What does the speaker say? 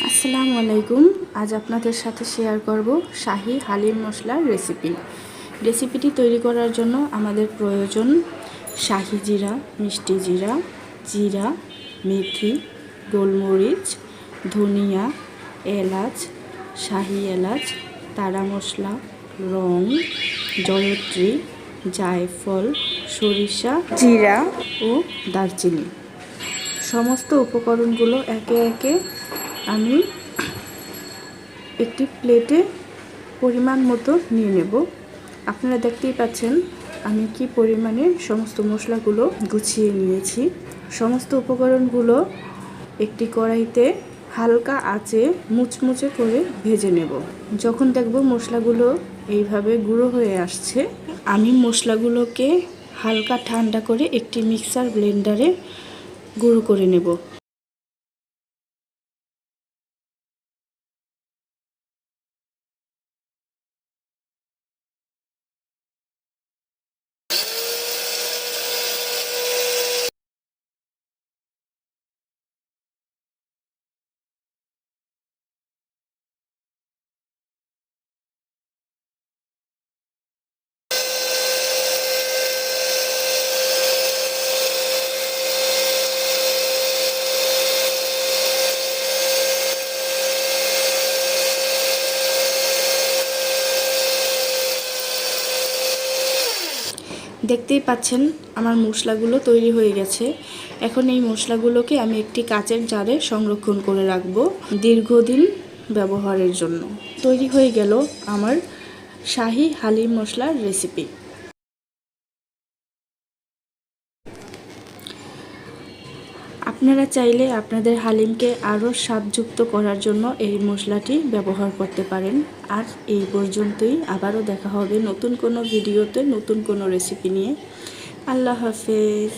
আসসালামু আলাইকুম। আজ আপনাদের সাথে শেয়ার করব শাহি হালিম মশলার রেসিপিটি তৈরি করার জন্য আমাদের প্রয়োজন শাহি জিরা, মিষ্টি জিরা, জিরা, মেথি, গোলমরিচ, ধনিয়া, এলাচ, শাহি এলাচ, তারা মশলা, লং, জয়ত্রী, জায়ফল, সরিষা, জিরা ও দারচিনি। সমস্ত উপকরণগুলো একে একে আমি একটি প্লেটে পরিমাণ মতো নিয়ে নেব। আপনারা দেখতেই পাচ্ছেন আমি কি পরিমাণে সমস্ত মশলাগুলো গুছিয়ে নিয়েছি। সমস্ত উপকরণগুলো একটি কড়াইতে হালকা আঁচে মুচমুচে করে ভেজে নেব। যখন দেখব মশলাগুলো এইভাবে গুঁড়ো হয়ে আসছে, আমি মশলাগুলোকে হালকা ঠান্ডা করে একটি মিক্সার ব্লেন্ডারে গুঁড়ো করে নেব। দেখতেই পাচ্ছেন আমার মশলাগুলো তৈরি হয়ে গেছে। এখন এই মশলাগুলোকে আমি একটি কাচের জারে সংরক্ষণ করে রাখবো দীর্ঘদিন ব্যবহারের জন্য। তৈরি হয়ে গেল আমার শাহি হালিম মশলার রেসিপি। আপনারা চাইলে আপনাদের হালিমকে আরও স্বাদযুক্ত করার জন্য এই মশলাটি ব্যবহার করতে পারেন। আর এই পর্যন্তই, আবারও দেখা হবে নতুন কোনো ভিডিওতে নতুন কোনো রেসিপি নিয়ে। আল্লাহ হাফেজ।